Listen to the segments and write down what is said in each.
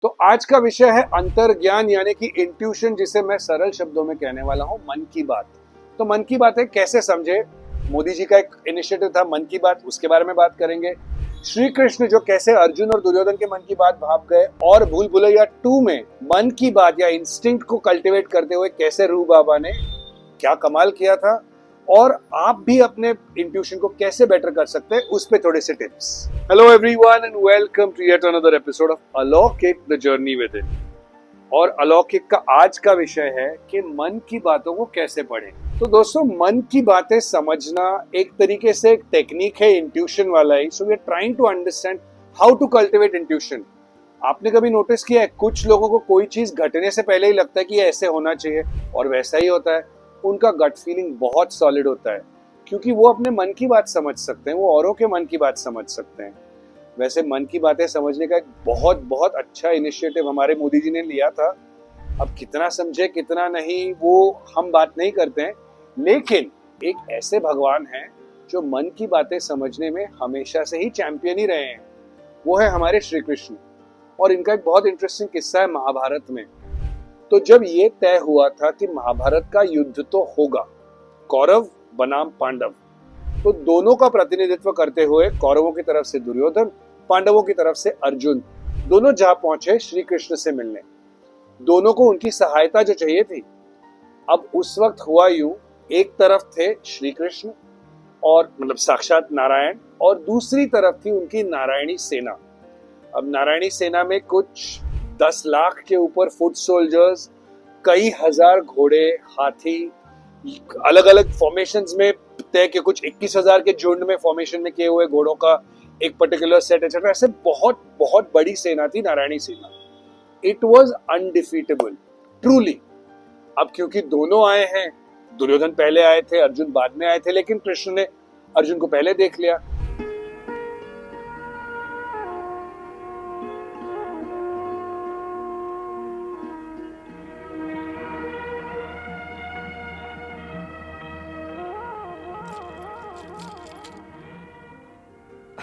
तो आज का विषय है अंतर्ज्ञान यानी कि इंट्यूशन, जिसे मैं सरल शब्दों में कहने वाला हूं मन की बात। तो मन की बातें कैसे समझे, मोदी जी का एक इनिशिएटिव था मन की बात, उसके बारे में बात करेंगे। श्री कृष्ण जो कैसे अर्जुन और दुर्योधन के मन की बात भाप गए, और भूल भुलैया 2 में मन की बात या इंस्टिंक्ट को कल्टीवेट करते हुए कैसे रूह बाबा ने क्या कमाल किया था, और आप भी अपने इंट्यूशन को कैसे बेटर कर सकते हैं उस पे थोड़े से tips. Hello everyone and welcome to yet another episode of Alaukik the journey within. और अलौकिक का आज का विषय है कि मन की बातों को कैसे पढ़ें। तो दोस्तों, मन की बातें समझना एक तरीके से एक टेक्निक है इंट्यूशन वाला ही। So we are trying to understand how to cultivate intuition. आपने कभी नोटिस किया है, कुछ लोगों को कोई चीज घटने से पहले ही लगता है कि ये ऐसे होना चाहिए और वैसा ही होता है। उनका गट फीलिंग बहुत सॉलिड होता है क्योंकि वो अपने मन की बात समझ सकते हैं, वो औरों के मन की बात समझ सकते हैं। वैसे मन की बातें समझने का एक बहुत बहुत अच्छा इनिशिएटिव हमारे मोदी जी ने लिया था। अब कितना समझे कितना नहीं वो हम बात नहीं करते हैं, लेकिन एक ऐसे भगवान हैं जो मन की बातें समझने में हमेशा से ही चैंपियन ही रहे हैं। वो है हमारे श्री कृष्ण। और इनका एक बहुत इंटरेस्टिंग किस्सा है महाभारत में। तो जब ये तय हुआ था कि महाभारत का युद्ध तो होगा, कौरव बनाम पांडव, तो दोनों का प्रतिनिधित्व करते हुए कौरवों की तरफ से दुर्योधन, पांडवों की तरफ से अर्जुन, दोनों जा पहुंचे श्री कृष्ण से मिलने। दोनों को उनकी सहायता जो चाहिए थी। अब उस वक्त हुआ यूं, एक तरफ थे श्री कृष्ण और मतलब साक्षात नारायण, और दूसरी तरफ थी उनकी नारायणी सेना। अब नारायणी सेना में कुछ 10 लाख के ऊपर फुट सोल्जर्स, कई हजार घोड़े, हाथी, अलग अलग फॉर्मेशंस में तय के, कुछ 21,000 के झुंड में फॉर्मेशन में किए हुए घोड़ों का एक पर्टिकुलर सेट एक्सेट्रा। ऐसे बहुत बहुत बड़ी सेना थी नारायणी सेना। It was undefeatable truly. अब क्योंकि दोनों आए हैं, दुर्योधन पहले आए थे, अर्जुन बाद में आए थे, लेकिन कृष्ण ने अर्जुन को पहले देख लिया।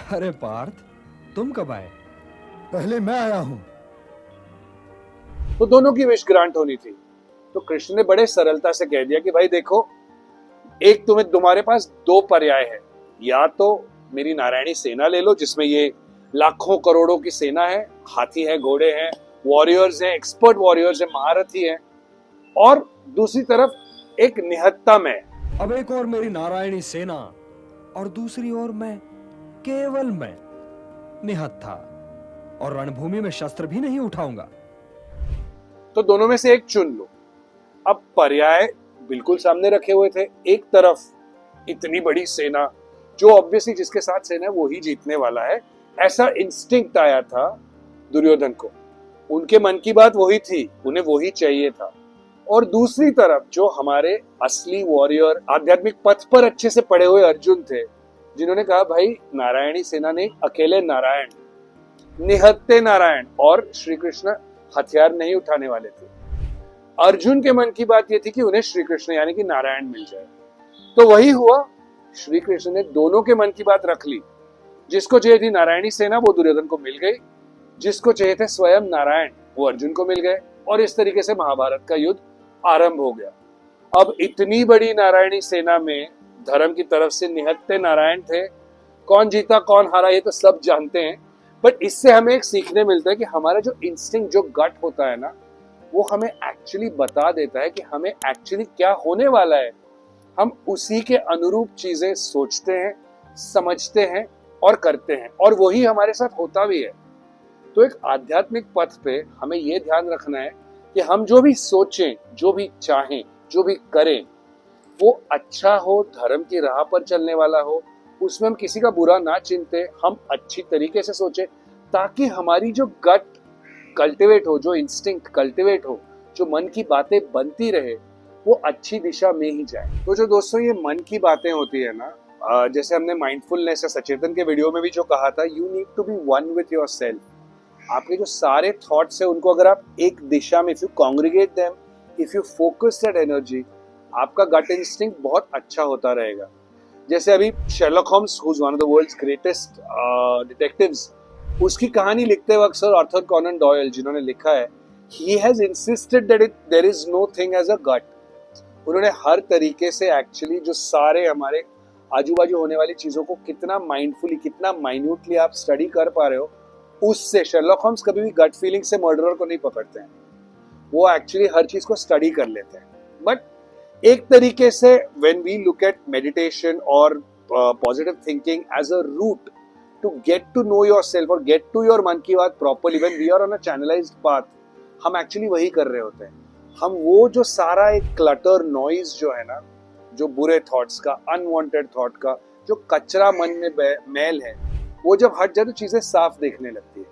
अरे पार्थ, तुम कब आए? पहले मैं आया हूं। तो दोनों की विश ग्रांट होनी थी। तो कृष्ण ने बड़े सरलता से कह दिया कि भाई देखो, एक तुम्हारे पास 2 पर्याय है। या तो मेरी नारायणी सेना ले लो जिसमें ये लाखों करोड़ों की सेना है, हाथी है, घोड़े हैं, वॉरियर्स हैं, एक्सपर्ट वॉरियर्स हैं, महारथी हैं, और दूसरी तरफ एक निहत्ता मैं। अब एक और मेरी नारायणी सेना और दूसरी ओर मैं, केवल मैं निहत्था, और रणभूमि में शस्त्र भी नहीं उठाऊंगा। तो दोनों में से एक चुन लो। अब पर्याय बिल्कुल सामने रखे हुए थे। एक तरफ इतनी बड़ी सेना जो ऑब्वियसली जिसके साथ सेना है वो ही जीतने वाला है, ऐसा इंस्टिंक्ट आया था दुर्योधन को। उनके मन की बात वही थी, उन्हें वही चाहिए था। और दूसरी तरफ जो हमारे असली वॉरियर, आध्यात्मिक पथ पर अच्छे से पड़े हुए अर्जुन थे, जिन्होंने कहा भाई नारायणी सेना ने अकेले नारायण, निहत्ते नारायण, और श्री कृष्ण हथियार नहीं उठाने वाले थे। अर्जुन के मन की बात यह थी कि उन्हें श्री कृष्ण यानी कि नारायण मिल जाए। तो वही हुआ, श्री कृष्ण ने दोनों के मन की बात रख ली। जिसको चाहिए थी नारायणी सेना वो दुर्योधन को मिल गई, जिसको चाहिए थे स्वयं नारायण वो अर्जुन को मिल गए, और इस तरीके से महाभारत का युद्ध आरंभ हो गया। अब इतनी बड़ी नारायणी सेना में धर्म की तरफ से निहत्ते नारायण थे। कौन जीता कौन हारा ये तो सब जानते हैं, बट इससे हमें एक सीखने मिलता है कि हमारा जो इंस्टिंक्ट, जो गट होता है ना, वो हमें एक्चुअली बता देता है कि हमें एक्चुअली क्या होने वाला है। हम उसी के अनुरूप चीजें सोचते हैं, समझते हैं और करते हैं, और वही हमारे साथ होता भी है। तो एक आध्यात्मिक पथ पे हमें ये ध्यान रखना है कि हम जो भी सोचें, जो भी चाहें, जो भी करें, वो अच्छा हो, धर्म की राह पर चलने वाला हो, उसमें हम किसी का बुरा ना चिंते, हम अच्छी तरीके से सोचें, ताकि हमारी जो गट कल्टीवेट हो, जो इंस्टिंक्ट कल्टीवेट हो, जो मन की बातें बनती रहे, वो अच्छी दिशा में ही जाए। तो जो दोस्तों ये मन की बातें होती है ना, जैसे हमने माइंडफुलनेस या सचेतन के वीडियो में भी जो कहा था, you need to be one with yourself. आपके जो सारे थॉट्स है उनको अगर आप एक दिशा में, if you congregate them, if you focus that energy, आपका गट इंस्टिंक्ट बहुत अच्छा होता रहेगा। जैसे अभी Sherlock Holmes, who is one of the world's greatest detectives, उसकी कहानी लिखते वक्त सर आर्थर कॉनन डॉयल जिन्होंने लिखा है, he has insisted that there is no thing as a gut. उन्होंने हर तरीके से एक्चुअली जो सारे हमारे आजू बाजू होने वाली चीजों को कितना माइंडफुली, कितना माइन्यूटली आप स्टडी कर पा रहे हो, उससे शर्लॉक होम्स कभी भी गट फीलिंग से मर्डरर को नहीं पकड़ते हैं, वो एक्चुअली हर चीज को स्टडी कर लेते हैं. बट एक तरीके से when we look at meditation और positive thinking as a route to get to know yourself or get to your मन की बात properly, when we are on a channelized path, हम actually वही कर रहे होते हैं. हम वो जो सारा एक clutter noise जो है ना, जो बुरे thoughts का, unwanted thought का, जो कचरा मन में मैल है, वो जब हट जाए तो चीजें साफ देखने लगती है.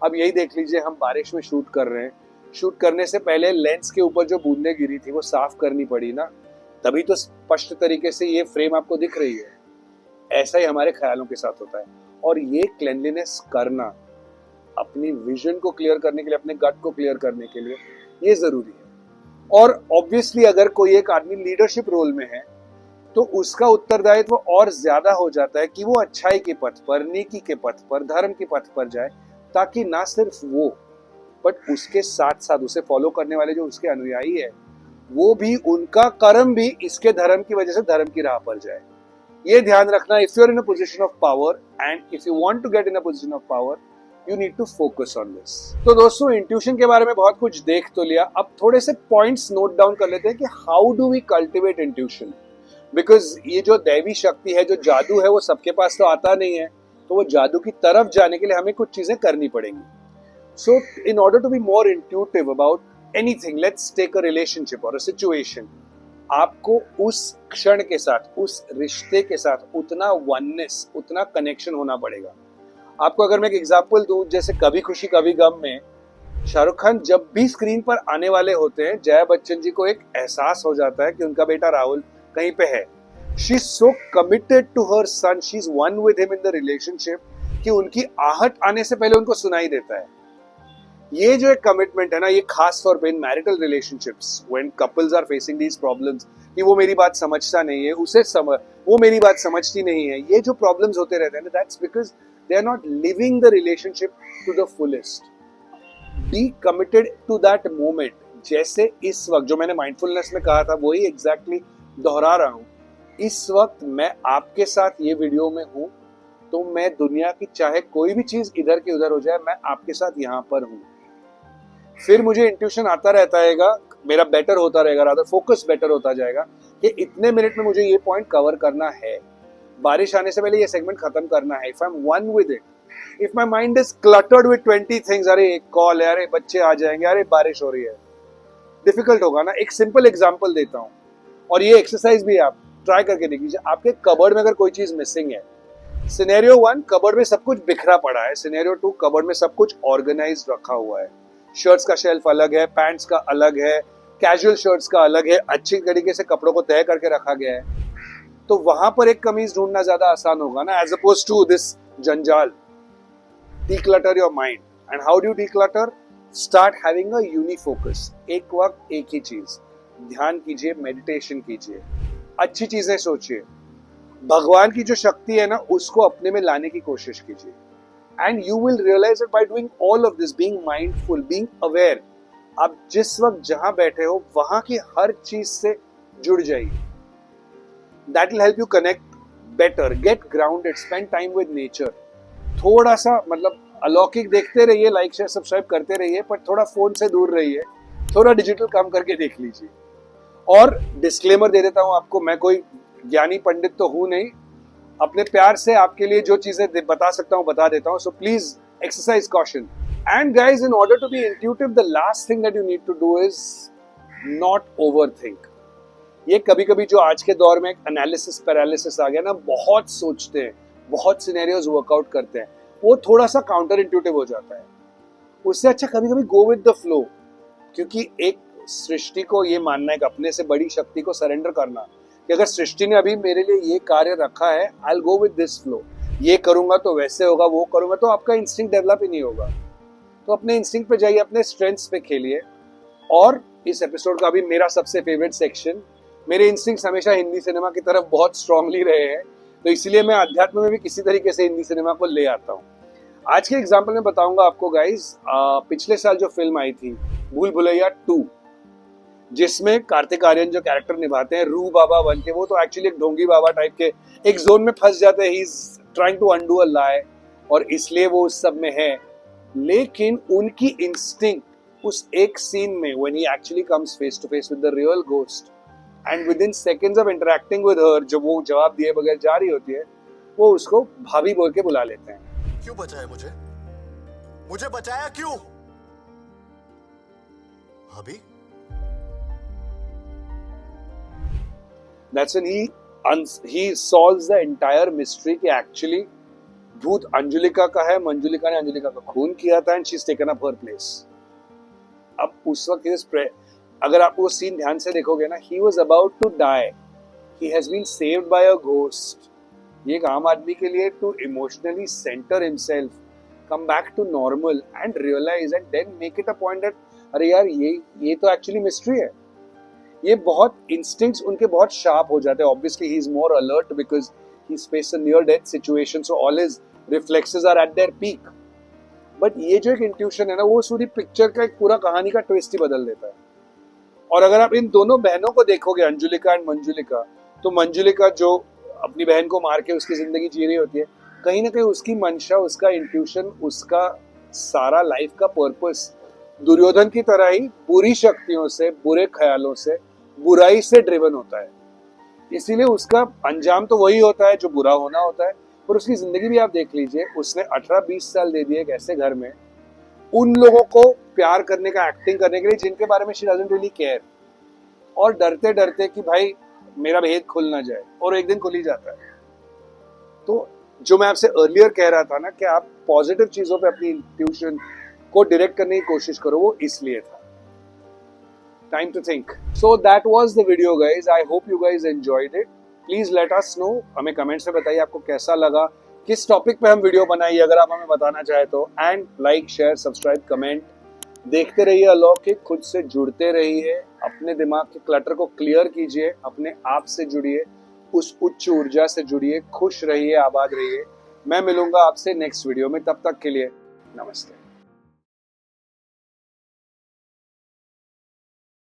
अब यही देख लीजिए, हम बारिश में शूट कर रहे हैं, शूट करने से पहले लेंस के ऊपर जो बूंदें गिरी थी वो साफ करनी पड़ी ना, तभी तो स्पष्ट तरीके से ये फ्रेम आपको दिख रही है. ऐसा ही हमारे ख्यालों के साथ होता है. और ये क्लेanलीनेस करना, अपनी विजन को क्लियर करने के लिए, अपने गट को क्लियर करने के लिए, ये जरूरी है. और ऑब्वियसली अगर कोई एक आदमी लीडरशिप रोल में है तो उसका उत्तरदायित्व और ज्यादा हो जाता है कि वो अच्छाई के पथ पर, नेकी के पथ पर, धर्म के पथ पर जाए, ताकि ना सिर्फ वो बट उसके साथ साथ उसे फॉलो करने वाले जो उसके अनुयायी है, वो भी, उनका कर्म भी इसके धर्म की वजह से धर्म की राह पर जाए. ये ध्यान रखना. If you are in a position of power and if you want to get in a position of power, you need to focus on this. तो दोस्तों, इंट्यूशन के बारे में बहुत कुछ देख तो लिया. अब थोड़े से पॉइंट्स नोट डाउन कर लेते हैं कि how do we cultivate intuition. Because ये जो दैवी शक्ति है, जो जादू है, वो सबके पास तो आता नहीं है. तो वो जादू की तरफ जाने के लिए हमें कुछ चीजें करनी पड़ेंगी. So in order to be more intuitive about anything, let's take a relationship और अ सिचुएशन. आपको उस क्षण के साथ, उस रिश्ते के साथ उतना वननेस, उतना कनेक्शन होना पड़ेगा. आपको अगर मैं एक एग्जांपल दूं, जैसे कभी खुशी कभी गम में शाहरुख खान जब भी स्क्रीन पर आने वाले होते हैं, जया बच्चन जी को एक एहसास हो जाता है कि उनका बेटा राहुल कहीं पे है. She is so committed to her son, she is one with him in the relationship, कि उनकी आहट आने से पहले उनको सुनाई देता है. ये जो एक कमिटमेंट है ना, ये खास तौर पे in marital relationships when couples are facing these problems, कि वो मेरी बात समझता नहीं है, वो मेरी बात समझती नहीं है, ये जो प्रॉब्लम्स होते रहते हैं, that's because they are not living the relationship to the fullest. Be committed to that moment. जैसे इस वक्त जो मैंने माइंडफुलनेस में कहा था, वही एग्जैक्टली दोहरा रहा हूँ. इस वक्त मैं आपके साथ ये वीडियो में हूँ, तो मैं दुनिया की चाहे कोई भी चीज इधर की उधर हो जाए, मैं आपके साथ यहाँ पर हूँ. फिर मुझे इंट्यूशन आता रहता रहेगा, मेरा बेटर होता रहेगा, रादर फोकस बेटर होता जाएगा कि इतने मिनट में मुझे ये पॉइंट कवर करना है, बारिश आने से पहले ये सेगमेंट खत्म करना है. If I am one with it, if my mind is cluttered with 20 things, अरे एक कॉल है, अरे बच्चे आ जाएंगे, अरे बारिश हो रही है, डिफिकल्ट होगा ना. एक सिंपल एग्जाम्पल देता हूँ, और ये एक्सरसाइज भी आप ट्राई करके देख लीजिए. आपके कबर्ड में अगर कोई चीज मिसिंग है, सिनेरियो 1 कबर्ड में सब कुछ बिखरा पड़ा है, सिनेरियो 2 कबर्ड में सब कुछ ऑर्गेनाइज रखा हुआ है, शर्ट्स का शेल्फ अलग है, पैंट्स का अलग है, कैजुअल शर्ट्स का अलग है, अच्छी तरीके से कपड़ों को तय करके रखा गया है. तो वहां पर एक कमीज ढूंढना ज्यादा आसान होगा ना, एज अपोज टू दिस जंजाल. Declutter your mind. And how do you declutter? Start having a unifocus. एक वक्त एक ही चीज. ध्यान कीजिए, मेडिटेशन कीजिए, अच्छी चीजें सोचिए, भगवान की जो शक्ति है ना, उसको अपने में लाने की कोशिश कीजिए. And you will realize that by doing all of this, being mindful, being aware, आप जिस वक्त जहां बैठे हो वहां की हर चीज से जुड़ जाइए. That will help you connect better, get grounded, spend time with nature. थोड़ा सा मतलब अलौकिक देखते रहिए, लाइक शेयर सब्सक्राइब करते रहिए, पर थोड़ा फोन से दूर रहिए, थोड़ा डिजिटल काम करके देख लीजिए. और डिस्क्लेमर दे देता हूं आपको, मैं कोई ज्ञानी पंडित तो हूं नहीं, अपने प्यार से आपके लिए जो चीजें बता सकता हूं बता देता हूं. So please exercise caution. And guys, in order to be intuitive, the last thing that you need to do is not overthink. ये कभी कभी जो आज के दौर में एक एनालिसिस पैरालिसिस आ गया ना, बहुत सोचते हैं, बहुत सिनेरियोज वर्कआउट करते हैं, वो थोड़ा सा काउंटर इंट्यूटिव हो जाता है. उससे अच्छा कभी कभी गो विद द फ्लो. क्योंकि एक सृष्टि को ये मानना है कि अपने से बड़ी शक्ति को सरेंडर करना, कि अगर सृष्टि ने अभी मेरे लिए ये कार्य रखा है, I will go with this flow. ये करूंगा तो वैसे होगा, वो करूंगा तो आपका इंस्टिंक्ट डेवलप ही नहीं होगा. तो अपने इंस्टिंक्ट पे जाइए, अपने स्ट्रेंथ्स पे खेलिए. और इस एपिसोड का भी मेरा सबसे फेवरेट सेक्शन, मेरे इंस्टिंक्ट्स हमेशा हिंदी सिनेमा की तरफ बहुत स्ट्रांगली रहे हैं, तो इसलिए मैं अध्यात्म में भी किसी तरीके से हिंदी सिनेमा को ले आता हूँ. आज के एग्जाम्पल में बताऊंगा आपको गाइस, पिछले साल जो फिल्म आई थी भूल भुलैया 2, जिसमें कार्तिक आर्यन जो कैरेक्टर निभाते हैं रू बाबा बन के, वो तो एक्चुअली एक ढोंगी बाबा टाइप के एक जोन में फंस जाते हैं, he is trying to undo a lie, और इसलिए वो उस सब में है। लेकिन उनकी इंस्टिंक्ट उस एक सीन में when he actually comes face to face with the real ghost and within seconds of interacting with her, जब वो जवाब दिए बगैर जा रही होती है, वो उसको भाभी बोल के बुला लेते हैं। क्यों बचाया मुझे? मुझे बचाया क्यों? अभी That's when he solves the entire mystery कि actually भूत अंजुलिका का है, मंजुलिका ने अंजुलिका का खून किया था and she's taken up her place। अब उस वक्त अगर आप वो सीन ध्यान से देखोगे ना, he was about to die, he has been saved by a ghost। ये एक आम आदमी के लिए to emotionally center himself, come back to normal and realize and then make it a point that अरे यार ये तो actually mystery है। ये बहुत इंस्टिंक्ट्स उनके बहुत शार्प हो जाते हैं। Obviously he is more alert because he is face a near death situation, so all his reflexes are at their peak. But ये जो एक इंट्यूशन है ना, वो पूरी पिक्चर का एक पूरा कहानी का ट्विस्ट ही बदल देता है। और अगर आप इन दोनों बहनों को देखोगे, अंजुलिका एंड मंजुलिका, तो मंजुलिका जो अपनी बहन को मार के उसकी जिंदगी जी रही होती है, कहीं ना कहीं उसकी मंशा, उसका इंट्यूशन, उसका सारा लाइफ का पर्पस दुर्योधन की तरह ही बुरी शक्तियों से, बुरे ख्यालों से, बुराई से ड्रिवन होता है। इसीलिए उसका अंजाम तो वही होता है जो बुरा होना होता है। पर उसकी जिंदगी भी आप देख लीजिए, उसने 18-20 साल दे दिए एक ऐसे घर में उन लोगों को प्यार करने का, एक्टिंग करने के लिए जिनके बारे में शी डजंट रियली केयर, और डरते डरते कि भाई मेरा भेद खुल ना जाए, और एक दिन खुल ही जाता है। तो जो मैं आपसे अर्लियर कह रहा था ना कि आप पॉजिटिव चीजों पे अपनी इंट्यूशन को डायरेक्ट करने की कोशिश करो, वो इसलिए था। Time to think. So that was the video guys. I hope you guys enjoyed it. Please let us know. हमें कमेंट्स में बताइए आपको कैसा लगा, किस टॉपिक पे हम वीडियो बनाइए अगर आप हमें बताना चाहे तो। And like, share, subscribe, comment देखते रहिए अलौकिक, खुद से जुड़ते रहिए, अपने दिमाग के क्लटर को क्लियर कीजिए, अपने आप से जुड़िए, उस उच्च ऊर्जा से जुड़िए, खुश रहिए, आबाद रहिए। मैं मिलूंगा आपसे नेक्स्ट वीडियो में, तब तक के लिए नमस्ते।